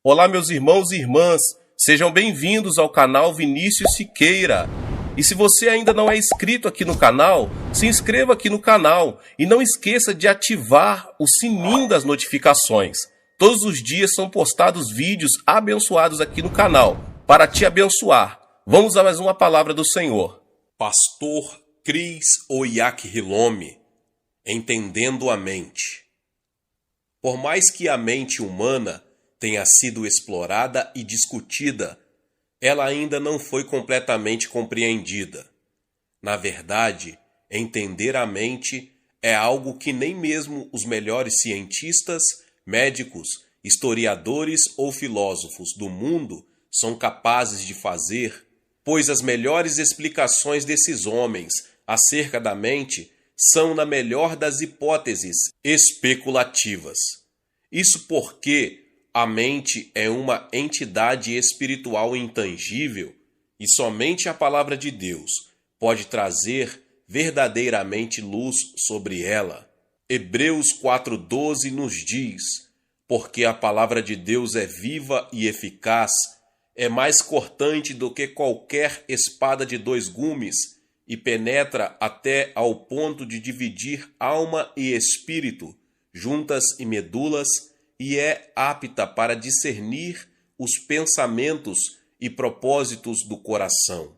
Olá, meus irmãos e irmãs, sejam bem-vindos ao canal Vinícius Siqueira. E se você ainda não é inscrito aqui no canal, se inscreva aqui no canal e não esqueça de ativar o sininho das notificações. Todos os dias são postados vídeos abençoados aqui no canal para te abençoar. Vamos a mais uma palavra do Senhor. Pastor Cris Oyak Hilome, entendendo a mente. Por mais que a mente humana tenha sido explorada e discutida, ela ainda não foi completamente compreendida. Na verdade, entender a mente é algo que nem mesmo os melhores cientistas, médicos, historiadores ou filósofos do mundo são capazes de fazer, pois as melhores explicações desses homens acerca da mente são, na melhor das hipóteses, especulativas. Isso porque a mente é uma entidade espiritual intangível e somente a palavra de Deus pode trazer verdadeiramente luz sobre ela. Hebreus 4,12 nos diz: porque a palavra de Deus é viva e eficaz, é mais cortante do que qualquer espada de dois gumes e penetra até ao ponto de dividir alma e espírito, juntas e medulas, e é apta para discernir os pensamentos e propósitos do coração.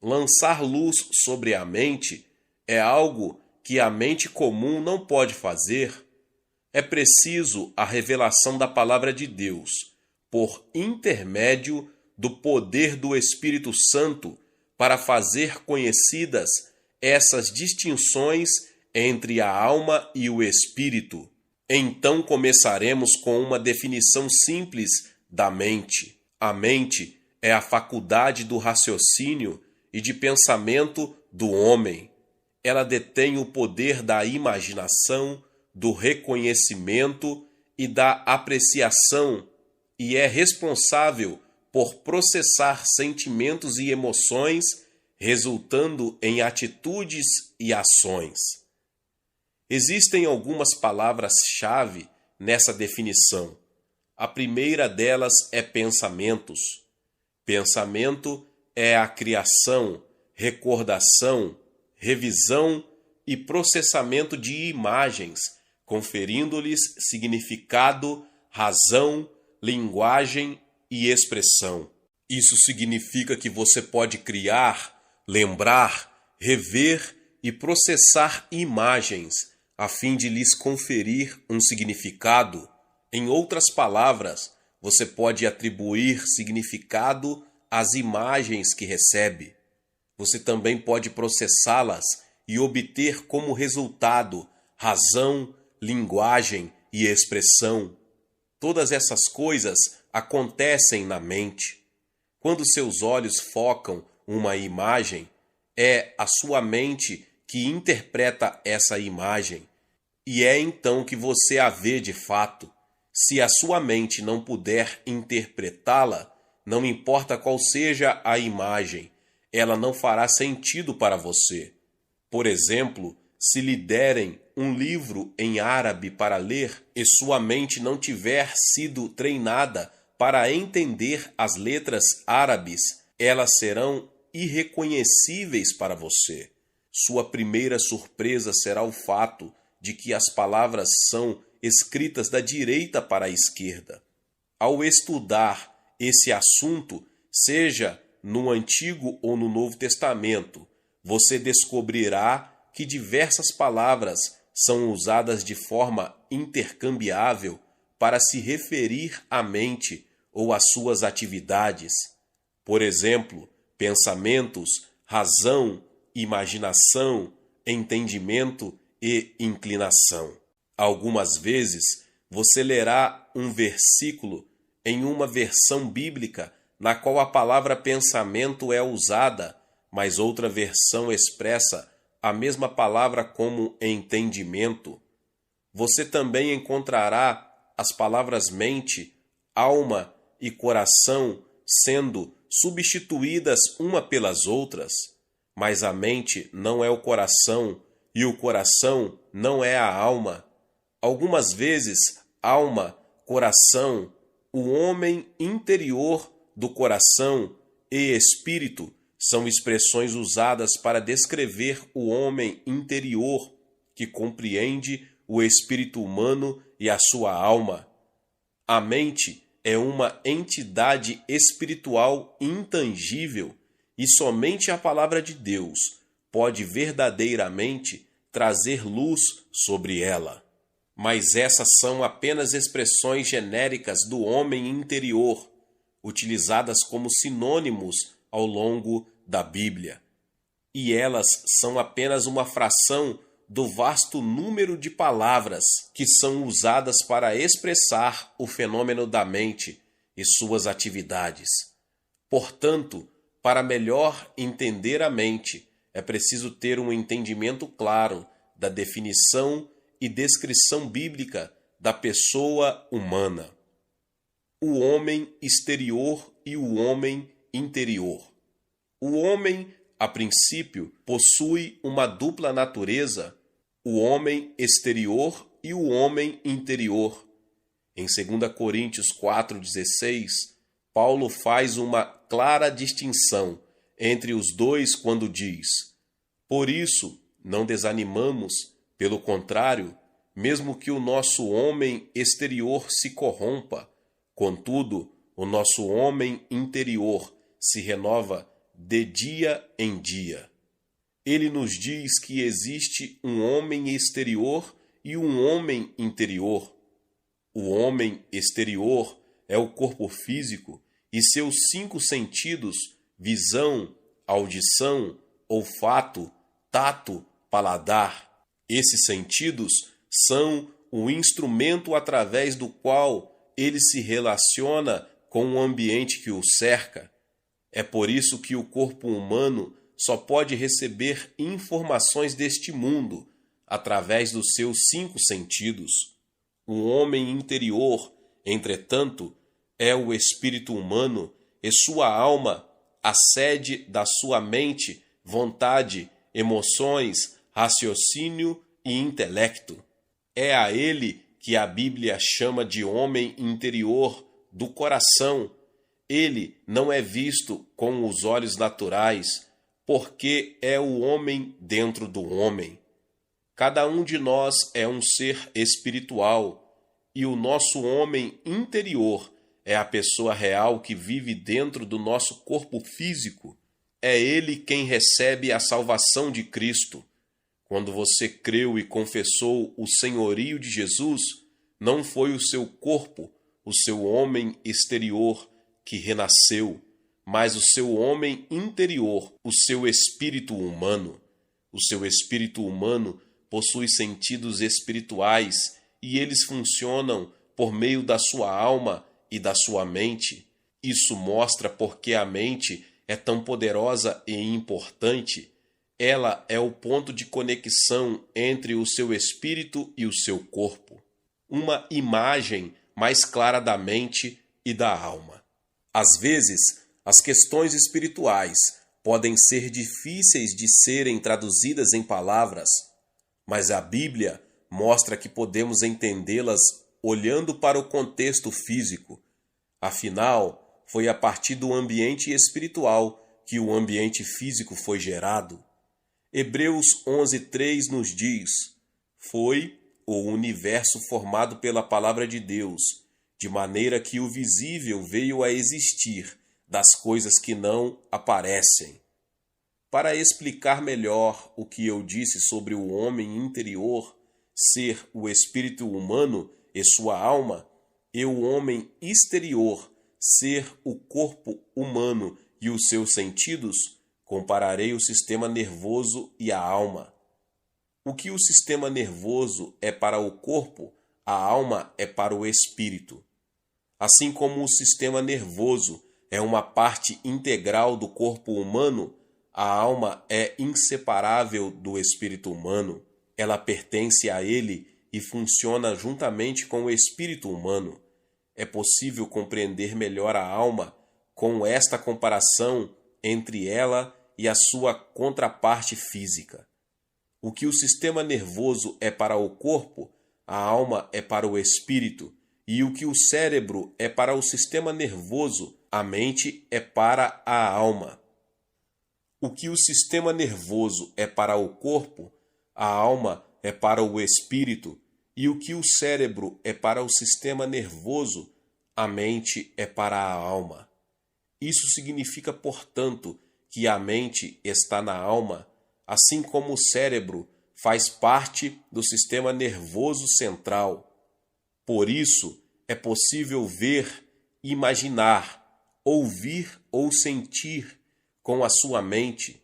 Lançar luz sobre a mente é algo que a mente comum não pode fazer. É preciso a revelação da palavra de Deus, por intermédio do poder do Espírito Santo, para fazer conhecidas essas distinções entre a alma e o espírito. Então começaremos com uma definição simples da mente. A mente é a faculdade do raciocínio e de pensamento do homem. Ela detém o poder da imaginação, do reconhecimento e da apreciação e é responsável por processar sentimentos e emoções, resultando em atitudes e ações. Existem algumas palavras-chave nessa definição. A primeira delas é pensamentos. Pensamento é a criação, recordação, revisão e processamento de imagens, conferindo-lhes significado, razão, linguagem e expressão. Isso significa que você pode criar, lembrar, rever e processar imagens a fim de lhes conferir um significado. Em outras palavras, você pode atribuir significado às imagens que recebe. Você também pode processá-las e obter como resultado razão, linguagem e expressão. Todas essas coisas acontecem na mente. Quando seus olhos focam uma imagem, é a sua mente que interpreta essa imagem, e é então que você a vê de fato. Se a sua mente não puder interpretá-la, não importa qual seja a imagem, ela não fará sentido para você. Por exemplo, se lhe derem um livro em árabe para ler e sua mente não tiver sido treinada para entender as letras árabes, elas serão irreconhecíveis para você. Sua primeira surpresa será o fato de que as palavras são escritas da direita para a esquerda. Ao estudar esse assunto, seja no Antigo ou no Novo Testamento, você descobrirá que diversas palavras são usadas de forma intercambiável para se referir à mente ou às suas atividades. Por exemplo, pensamentos, razão, imaginação, entendimento e inclinação. Algumas vezes você lerá um versículo em uma versão bíblica na qual a palavra pensamento é usada, mas outra versão expressa a mesma palavra como entendimento. Você também encontrará as palavras mente, alma e coração sendo substituídas uma pelas outras. Mas a mente não é o coração e o coração não é a alma. Algumas vezes, alma, coração O homem interior do coração e espírito são expressões usadas para descrever o homem interior que compreende o espírito humano e a sua alma. A mente é uma entidade espiritual intangível e somente a palavra de Deus pode verdadeiramente trazer luz sobre ela. Mas essas são apenas expressões genéricas do homem interior, utilizadas como sinônimos ao longo da Bíblia. E elas são apenas uma fração do vasto número de palavras que são usadas para expressar o fenômeno da mente e suas atividades. Portanto, para melhor entender a mente, é preciso ter um entendimento claro da definição e descrição bíblica da pessoa humana. O homem exterior e o homem interior. O homem, a princípio, possui uma dupla natureza, o homem exterior e o homem interior. Em 2 Coríntios 4,16, Paulo faz uma clara distinção entre os dois quando diz: por isso, não desanimamos, pelo contrário, mesmo que o nosso homem exterior se corrompa, contudo, o nosso homem interior se renova de dia em dia. Ele nos diz que existe um homem exterior e um homem interior. O homem exterior é o corpo físico e seus 5 sentidos, visão, audição, olfato, tato, paladar. Esses sentidos são o instrumento através do qual ele se relaciona com o ambiente que o cerca. É por isso que o corpo humano só pode receber informações deste mundo através dos seus 5 sentidos. O homem interior, entretanto, é o espírito humano e sua alma, a sede da sua mente, vontade, emoções, raciocínio e intelecto. É a ele que a Bíblia chama de homem interior do coração. Ele não é visto com os olhos naturais, porque é o homem dentro do homem. Cada um de nós é um ser espiritual, e o nosso homem interior é a pessoa real que vive dentro do nosso corpo físico. É ele quem recebe a salvação de Cristo. Quando você creu e confessou o senhorio de Jesus, não foi o seu corpo, o seu homem exterior, que renasceu, mas o seu homem interior, o seu espírito humano. O seu espírito humano possui sentidos espirituais e eles funcionam por meio da sua alma e da sua mente. Isso mostra porque a mente é tão poderosa e importante. Ela é o ponto de conexão entre o seu espírito e o seu corpo. Uma imagem mais clara da mente e da alma. Às vezes, as questões espirituais podem ser difíceis de serem traduzidas em palavras, mas a Bíblia mostra que podemos entendê-las olhando para o contexto físico. Afinal, foi a partir do ambiente espiritual que o ambiente físico foi gerado. Hebreus 11:3 nos diz: foi o universo formado pela palavra de Deus, de maneira que o visível veio a existir das coisas que não aparecem. Para explicar melhor o que eu disse sobre o homem interior ser o espírito humano e sua alma, e o homem exterior ser o corpo humano e os seus sentidos, compararei o sistema nervoso e a alma. O que o sistema nervoso é para o corpo, a alma é para o espírito. Assim como o sistema nervoso é uma parte integral do corpo humano, a alma é inseparável do espírito humano. Ela pertence a ele e funciona juntamente com o espírito humano. É possível compreender melhor a alma com esta comparação entre ela e a sua contraparte física. O que o sistema nervoso é para o corpo, a alma é para o espírito, E o que o cérebro é para o sistema nervoso, a mente é para a alma. O que o sistema nervoso é para o corpo, a alma é para o espírito, e o que o cérebro é para o sistema nervoso, a mente é para a alma. Isso significa, portanto, que a mente está na alma, assim como o cérebro faz parte do sistema nervoso central. Por isso, é possível ver, imaginar, ouvir ou sentir com a sua mente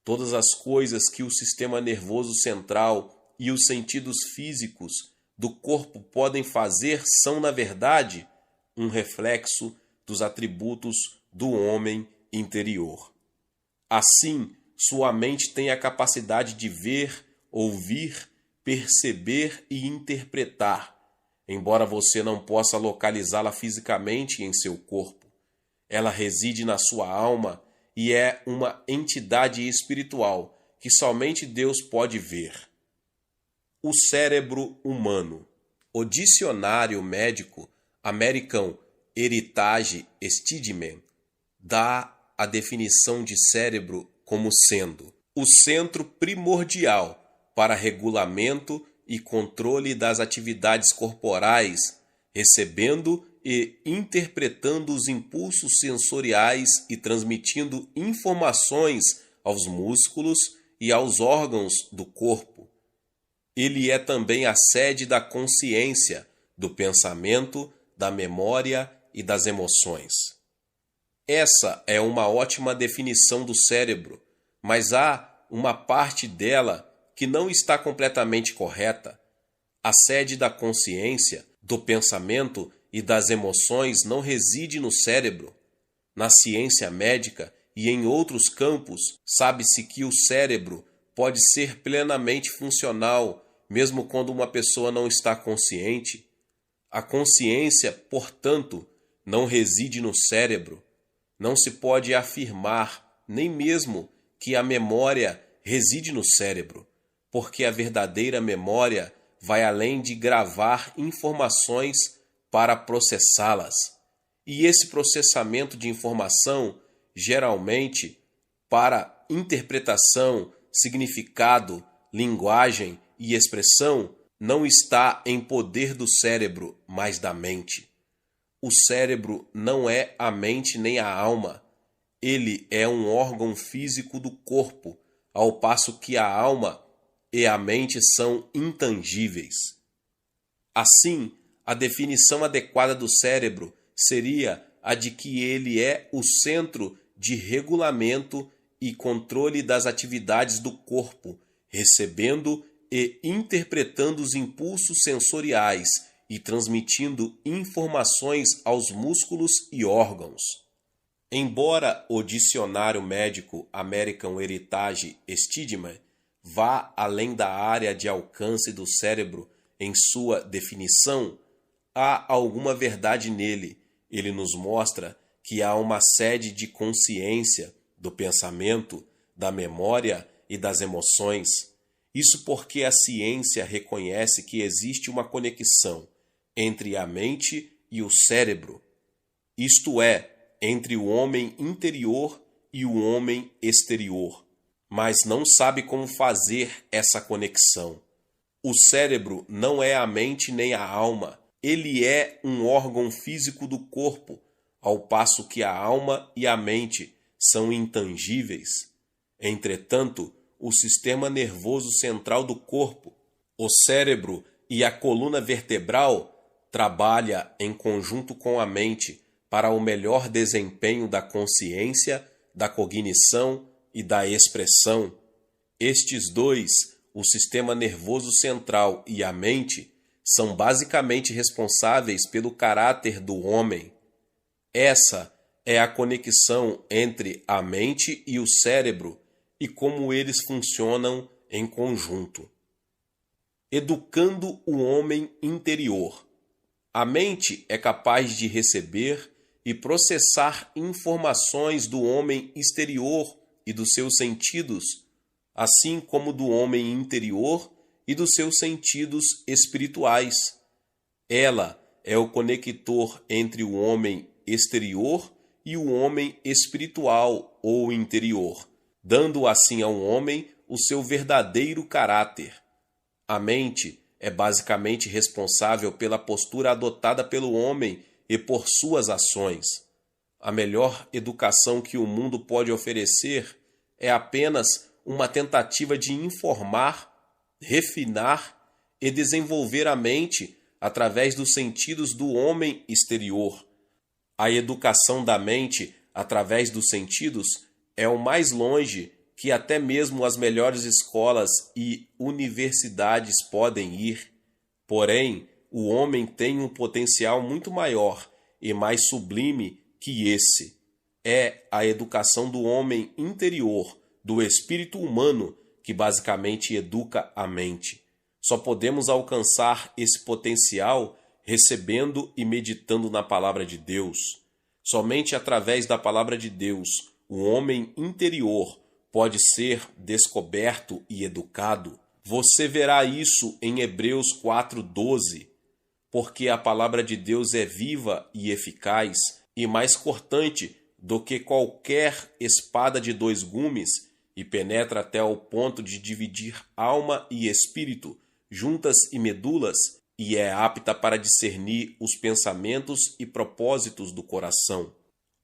todas as coisas que o sistema nervoso central e os sentidos físicos do corpo podem fazer são, na verdade, um reflexo dos atributos do homem interior. Assim, sua mente tem a capacidade de ver, ouvir, perceber e interpretar, embora você não possa localizá-la fisicamente em seu corpo. Ela reside na sua alma e é uma entidade espiritual que somente Deus pode ver. O cérebro humano. O dicionário médico American Heritage Stedman dá a definição de cérebro como sendo o centro primordial para regulamento e controle das atividades corporais, recebendo e interpretando os impulsos sensoriais e transmitindo informações aos músculos e aos órgãos do corpo. Ele é também a sede da consciência, do pensamento, da memória e das emoções. Essa é uma ótima definição do cérebro, mas há uma parte dela que não está completamente correta. A sede da consciência, do pensamento e das emoções não reside no cérebro. Na ciência médica e em outros campos, sabe-se que o cérebro pode ser plenamente funcional, mesmo quando uma pessoa não está consciente. A consciência, portanto, não reside no cérebro. Não se pode afirmar, nem mesmo, que a memória reside no cérebro, porque a verdadeira memória vai além de gravar informações para processá-las. E esse processamento de informação, geralmente, para interpretação, significado, linguagem e expressão, não está em poder do cérebro, mas da mente. O cérebro não é a mente nem a alma. Ele é um órgão físico do corpo, ao passo que a alma e a mente são intangíveis. Assim, a definição adequada do cérebro seria a de que ele é o centro de regulamento e controle das atividades do corpo, recebendo e interpretando os impulsos sensoriais e transmitindo informações aos músculos e órgãos. Embora o dicionário médico American Heritage Stedman vá além da área de alcance do cérebro em sua definição, há alguma verdade nele. Ele nos mostra que há uma sede de consciência, do pensamento, da memória e das emoções. Isso porque a ciência reconhece que existe uma conexão entre a mente e o cérebro, isto é, entre o homem interior e o homem exterior, mas não sabe como fazer essa conexão. O cérebro não é a mente nem a alma, ele é um órgão físico do corpo, ao passo que a alma e a mente são intangíveis. Entretanto, o sistema nervoso central do corpo, o cérebro e a coluna vertebral trabalha em conjunto com a mente para o melhor desempenho da consciência, da cognição e da expressão. Estes dois, o sistema nervoso central e a mente, são basicamente responsáveis pelo caráter do homem. Essa é a conexão entre a mente e o cérebro e como eles funcionam em conjunto. Educando o homem interior. A mente é capaz de receber e processar informações do homem exterior e dos seus sentidos, assim como do homem interior e dos seus sentidos espirituais. Ela é o conector entre o homem exterior e o homem espiritual ou interior, dando assim ao homem o seu verdadeiro caráter. A mente é basicamente responsável pela postura adotada pelo homem e por suas ações. A melhor educação que o mundo pode oferecer é apenas uma tentativa de informar, refinar e desenvolver a mente através dos sentidos do homem exterior. A educação da mente através dos sentidos é o mais longe que até mesmo as melhores escolas e universidades podem ir. Porém, o homem tem um potencial muito maior e mais sublime que esse. É a educação do homem interior, do espírito humano, que basicamente educa a mente. Só podemos alcançar esse potencial recebendo e meditando na palavra de Deus. Somente através da palavra de Deus, o homem interior pode ser descoberto e educado. Você verá isso em Hebreus 4:12, porque a palavra de Deus é viva e eficaz e mais cortante do que qualquer espada de 2 gumes e penetra até ao ponto de dividir alma e espírito, juntas e medulas, e é apta para discernir os pensamentos e propósitos do coração.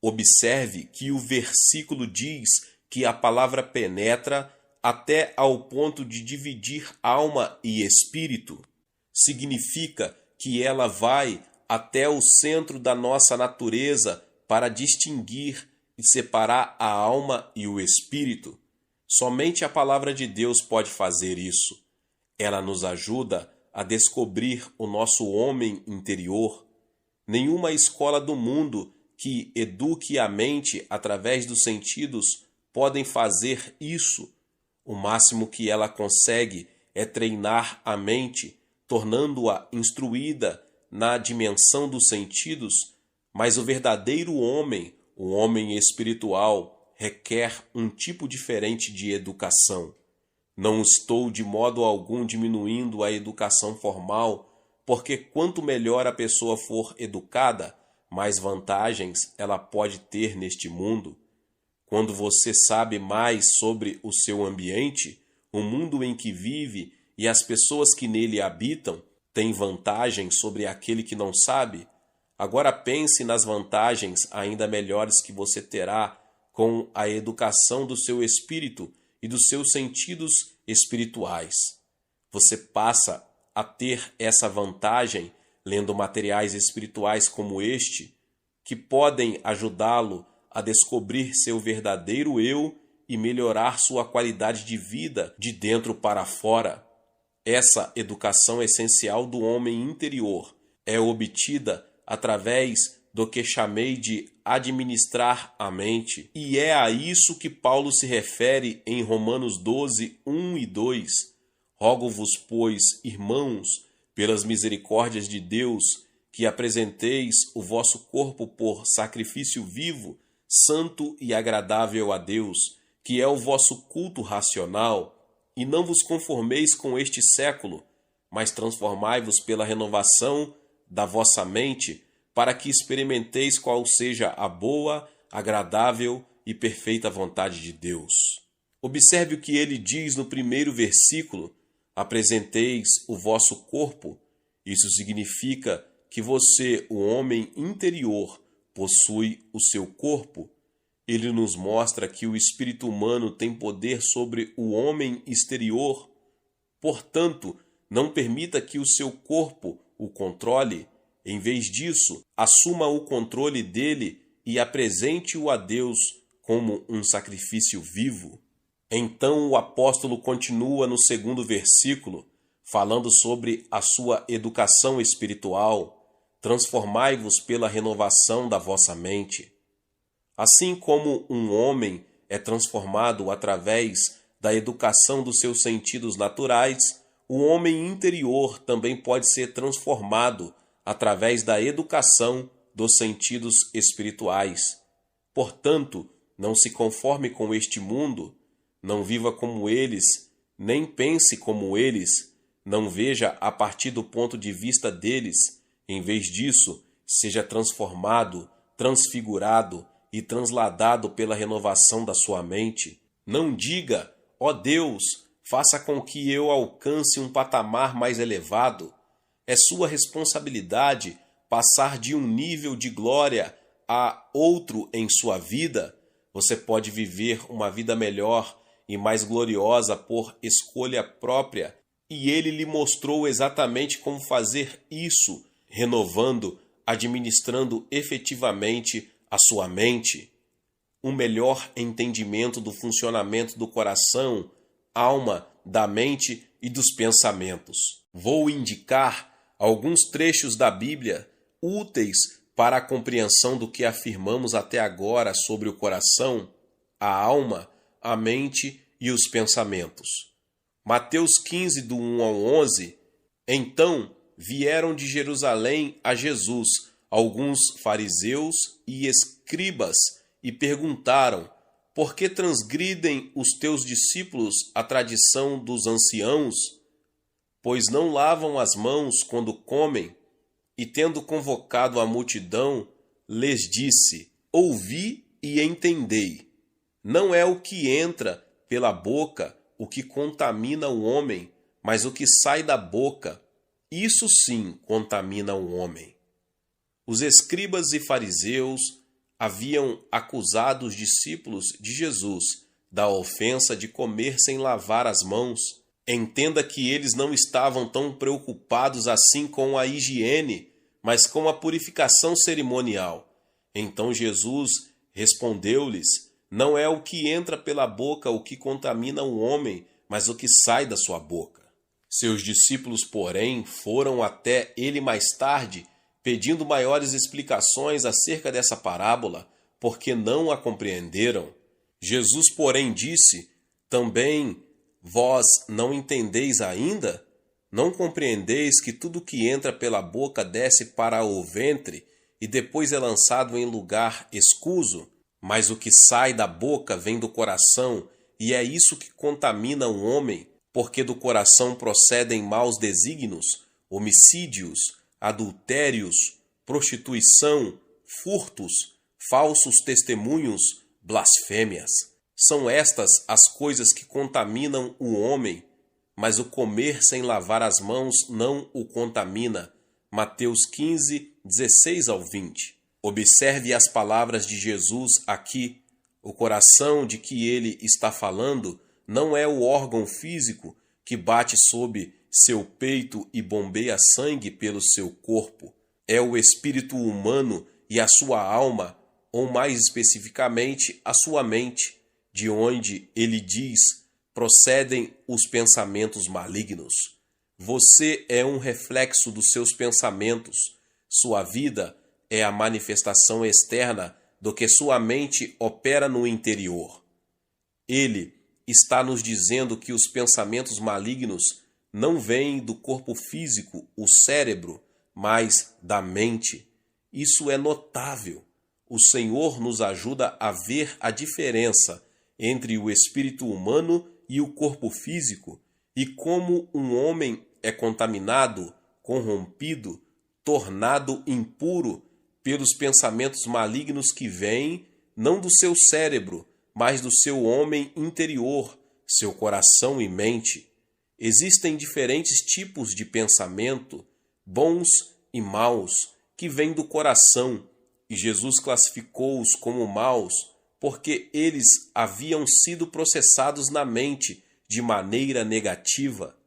Observe que o versículo diz que a palavra penetra até ao ponto de dividir alma e espírito. Significa que ela vai até o centro da nossa natureza para distinguir e separar a alma e o espírito. Somente a palavra de Deus pode fazer isso. Ela nos ajuda a descobrir o nosso homem interior. Nenhuma escola do mundo que eduque a mente através dos sentidos podem fazer isso. O máximo que ela consegue é treinar a mente, tornando-a instruída na dimensão dos sentidos, mas o verdadeiro homem, o homem espiritual, requer um tipo diferente de educação. Não estou de modo algum diminuindo a educação formal, porque quanto melhor a pessoa for educada, mais vantagens ela pode ter neste mundo. Quando você sabe mais sobre o seu ambiente, o mundo em que vive e as pessoas que nele habitam, tem vantagem sobre aquele que não sabe? Agora pense nas vantagens ainda melhores que você terá com a educação do seu espírito e dos seus sentidos espirituais. Você passa a ter essa vantagem lendo materiais espirituais como este, que podem ajudá-lo a descobrir seu verdadeiro eu e melhorar sua qualidade de vida de dentro para fora. Essa educação essencial do homem interior é obtida através do que chamei de administrar a mente, e é a isso que Paulo se refere em Romanos 12, 1 e 2. Rogo-vos, pois, irmãos, pelas misericórdias de Deus, que apresenteis o vosso corpo por sacrifício vivo, santo e agradável a Deus, que é o vosso culto racional, e não vos conformeis com este século, mas transformai-vos pela renovação da vossa mente, para que experimenteis qual seja a boa, agradável e perfeita vontade de Deus. Observe o que ele diz no primeiro versículo: apresenteis o vosso corpo. Isso significa que você, o homem interior, possui o seu corpo. Ele nos mostra que o espírito humano tem poder sobre o homem exterior. Portanto, não permita que o seu corpo o controle. Em vez disso, assuma o controle dele e apresente-o a Deus como um sacrifício vivo. Então o apóstolo continua no segundo versículo, falando sobre a sua educação espiritual. Transformai-vos pela renovação da vossa mente. Assim como um homem é transformado através da educação dos seus sentidos naturais, o homem interior também pode ser transformado através da educação dos sentidos espirituais. Portanto, não se conforme com este mundo, não viva como eles, nem pense como eles, não veja a partir do ponto de vista deles, Em vez disso, seja transformado, transfigurado e transladado pela renovação da sua mente. Não diga, ó Deus, faça com que eu alcance um patamar mais elevado. É sua responsabilidade passar de um nível de glória a outro em sua vida. Você pode viver uma vida melhor e mais gloriosa por escolha própria, e ele lhe mostrou exatamente como fazer isso, renovando, administrando efetivamente a sua mente. Um melhor entendimento do funcionamento do coração, alma, da mente e dos pensamentos. Vou indicar alguns trechos da Bíblia úteis para a compreensão do que afirmamos até agora sobre o coração, a alma, a mente e os pensamentos. Mateus 15, do 1 ao 11. Então vieram de Jerusalém a Jesus alguns fariseus e escribas e perguntaram: por que transgridem os teus discípulos a tradição dos anciãos? Pois não lavam as mãos quando comem. E tendo convocado a multidão, lhes disse: ouvi e entendei. Não é o que entra pela boca o que contamina o homem, mas o que sai da boca, isso sim contamina o homem. Os escribas e fariseus haviam acusado os discípulos de Jesus da ofensa de comer sem lavar as mãos. Entenda que eles não estavam tão preocupados assim com a higiene, mas com a purificação cerimonial. Então Jesus respondeu-lhes: não é o que entra pela boca o que contamina o homem, mas o que sai da sua boca. Seus discípulos, porém, foram até ele mais tarde, pedindo maiores explicações acerca dessa parábola, porque não a compreenderam. Jesus, porém, disse: também vós não entendeis ainda? Não compreendeis que tudo que entra pela boca desce para o ventre e depois é lançado em lugar escuso? Mas o que sai da boca vem do coração, e é isso que contamina o homem, porque do coração procedem maus desígnios, homicídios, adultérios, prostituição, furtos, falsos testemunhos, blasfêmias. São estas as coisas que contaminam o homem, mas o comer sem lavar as mãos não o contamina. Mateus 15, 16 ao 20. Observe as palavras de Jesus aqui. O coração de que ele está falando não é o órgão físico que bate sob seu peito e bombeia sangue pelo seu corpo. É o espírito humano e a sua alma, ou mais especificamente, a sua mente, de onde, ele diz, procedem os pensamentos malignos. Você é um reflexo dos seus pensamentos. Sua vida é a manifestação externa do que sua mente opera no interior. Ele está nos dizendo que os pensamentos malignos não vêm do corpo físico, o cérebro, mas da mente. Isso é notável. O Senhor nos ajuda a ver a diferença entre o espírito humano e o corpo físico, e como um homem é contaminado, corrompido, tornado impuro pelos pensamentos malignos que vêm não do seu cérebro, mas do seu homem interior, seu coração e mente. Existem diferentes tipos de pensamento, bons e maus, que vêm do coração, e Jesus classificou-os como maus porque eles haviam sido processados na mente de maneira negativa.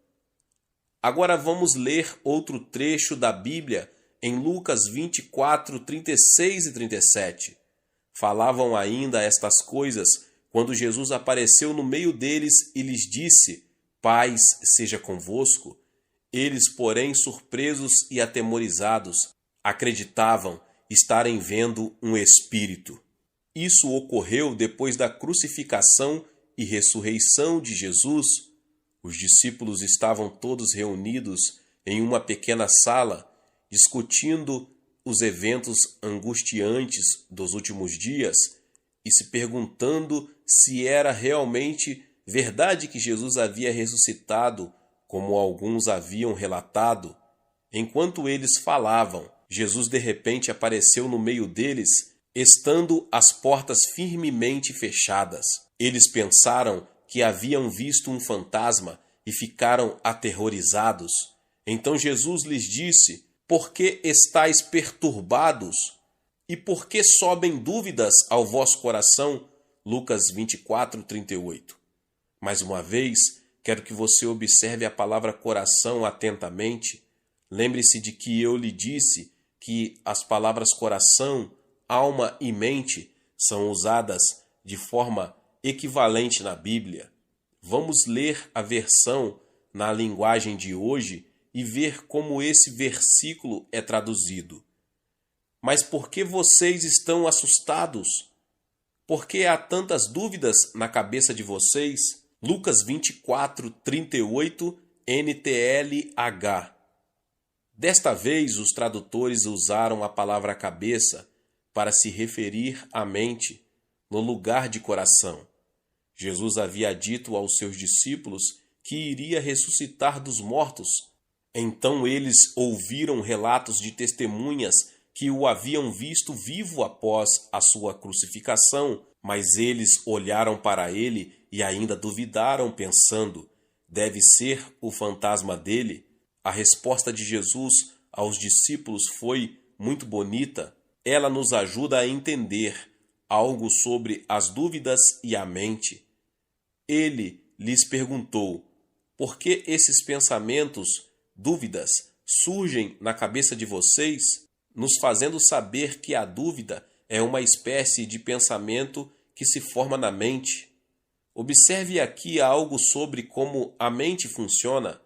Agora vamos ler outro trecho da Bíblia em Lucas 24, 36 e 37. Falavam ainda estas coisas quando Jesus apareceu no meio deles e lhes disse: paz seja convosco. Eles, porém, surpresos e atemorizados, acreditavam estarem vendo um espírito. Isso ocorreu depois da crucificação e ressurreição de Jesus. Os discípulos estavam todos reunidos em uma pequena sala, discutindo os eventos angustiantes dos últimos dias e se perguntando se era realmente verdade que Jesus havia ressuscitado, como alguns haviam relatado. Enquanto eles falavam, Jesus de repente apareceu no meio deles, estando as portas firmemente fechadas. Eles pensaram que haviam visto um fantasma e ficaram aterrorizados. Então Jesus lhes disse: por que estáis perturbados? E por que sobem dúvidas ao vosso coração? Lucas 24:38. Mais uma vez, quero que você observe a palavra coração atentamente. Lembre-se de que eu lhe disse que as palavras coração, alma e mente são usadas de forma equivalente na Bíblia. Vamos ler a versão na linguagem de hoje e ver como esse versículo é traduzido. Mas por que vocês estão assustados? Por que há tantas dúvidas na cabeça de vocês? Lucas 24:38, NTLH. Desta vez, os tradutores usaram a palavra cabeça para se referir à mente, no lugar de coração. Jesus havia dito aos seus discípulos que iria ressuscitar dos mortos. Então eles ouviram relatos de testemunhas que o haviam visto vivo após a sua crucificação, mas eles olharam para ele e ainda duvidaram, pensando: deve ser o fantasma dele? A resposta de Jesus aos discípulos foi muito bonita. Ela nos ajuda a entender algo sobre as dúvidas e a mente. Ele lhes perguntou: por que esses pensamentos, dúvidas, surgem na cabeça de vocês, nos fazendo saber que a dúvida é uma espécie de pensamento que se forma na mente. Observe aqui algo sobre como a mente funciona.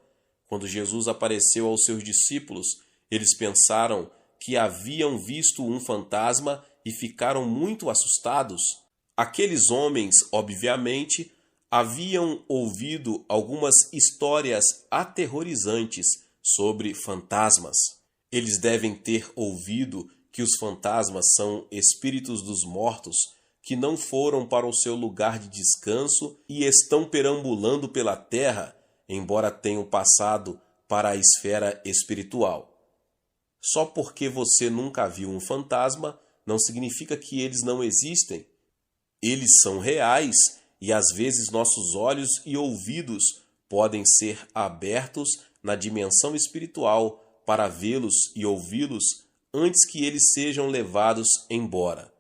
Quando Jesus apareceu aos seus discípulos, eles pensaram que haviam visto um fantasma e ficaram muito assustados. Aqueles homens, obviamente, haviam ouvido algumas histórias aterrorizantes sobre fantasmas. Eles devem ter ouvido que os fantasmas são espíritos dos mortos que não foram para o seu lugar de descanso e estão perambulando pela terra, embora tenham passado para a esfera espiritual. Só porque você nunca viu um fantasma, não significa que eles não existem. Eles são reais e às vezes nossos olhos e ouvidos podem ser abertos na dimensão espiritual para vê-los e ouvi-los antes que eles sejam levados embora.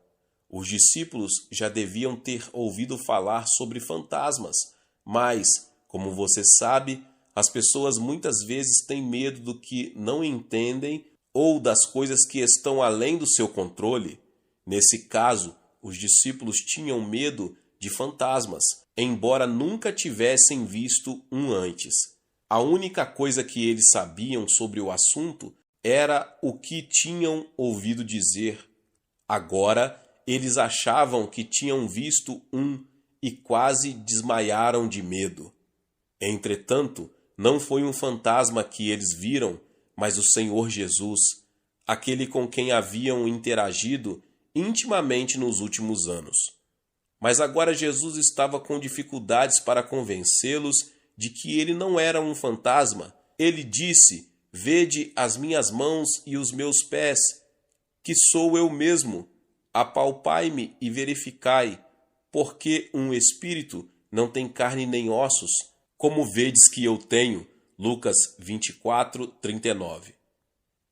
Os discípulos já deviam ter ouvido falar sobre fantasmas, mas, como você sabe, as pessoas muitas vezes têm medo do que não entendem ou das coisas que estão além do seu controle. Nesse caso, os discípulos tinham medo de fantasmas, embora nunca tivessem visto um antes. A única coisa que eles sabiam sobre o assunto era o que tinham ouvido dizer. Agora, eles achavam que tinham visto um e quase desmaiaram de medo. Entretanto, não foi um fantasma que eles viram, mas o Senhor Jesus, aquele com quem haviam interagido intimamente nos últimos anos. Mas agora Jesus estava com dificuldades para convencê-los de que ele não era um fantasma. Ele disse: vede as minhas mãos e os meus pés, que sou eu mesmo. Apalpai-me e verificai, porque um espírito não tem carne nem ossos, como vedes que eu tenho. Lucas 24:39.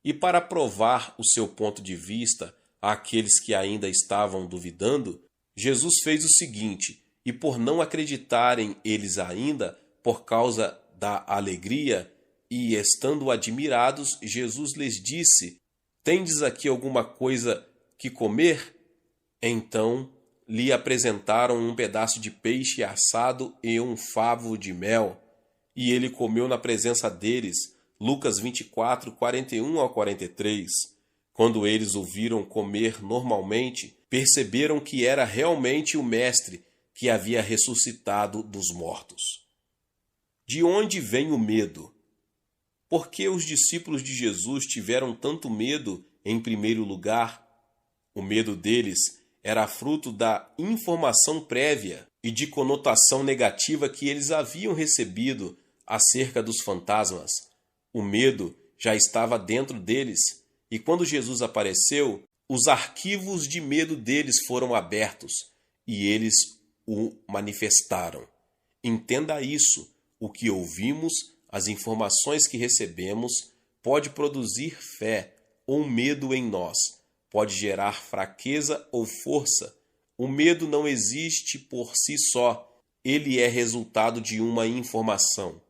E para provar o seu ponto de vista àqueles que ainda estavam duvidando, Jesus fez o seguinte, e por não acreditarem eles ainda, por causa da alegria, e estando admirados, Jesus lhes disse: tendes aqui alguma coisa que comer? Então lhe apresentaram um pedaço de peixe assado e um favo de mel, e ele comeu na presença deles. Lucas 24:41-43. Quando eles o viram comer normalmente, perceberam que era realmente o Mestre que havia ressuscitado dos mortos. De onde vem o medo? Por que os discípulos de Jesus tiveram tanto medo em primeiro lugar? O medo deles era fruto da informação prévia e de conotação negativa que eles haviam recebido acerca dos fantasmas. O medo já estava dentro deles, e quando Jesus apareceu, os arquivos de medo deles foram abertos e eles o manifestaram. Entenda isso: o que ouvimos, as informações que recebemos, pode produzir fé ou medo em nós, pode gerar fraqueza ou força. O medo não existe por si só, ele é resultado de uma informação.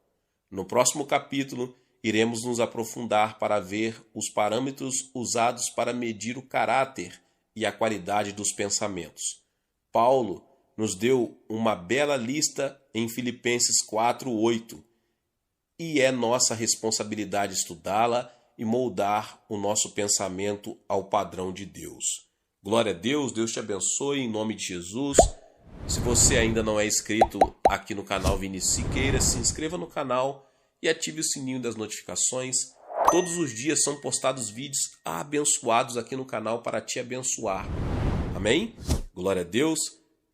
No próximo capítulo, iremos nos aprofundar para ver os parâmetros usados para medir o caráter e a qualidade dos pensamentos. Paulo nos deu uma bela lista em Filipenses 4:8, e é nossa responsabilidade estudá-la e moldar o nosso pensamento ao padrão de Deus. Glória a Deus, Deus te abençoe em nome de Jesus. Se você ainda não é inscrito aqui no canal Vinícius Siqueira, se inscreva no canal e ative o sininho das notificações. Todos os dias são postados vídeos abençoados aqui no canal para te abençoar. Amém? Glória a Deus.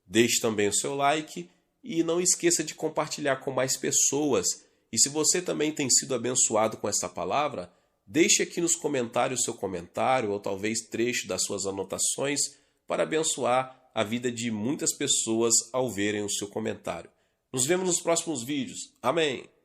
Deixe também o seu like e não esqueça de compartilhar com mais pessoas. E se você também tem sido abençoado com essa palavra, deixe aqui nos comentários o seu comentário ou talvez trecho das suas anotações para abençoar a vida de muitas pessoas ao verem o seu comentário. Nos vemos nos próximos vídeos. Amém!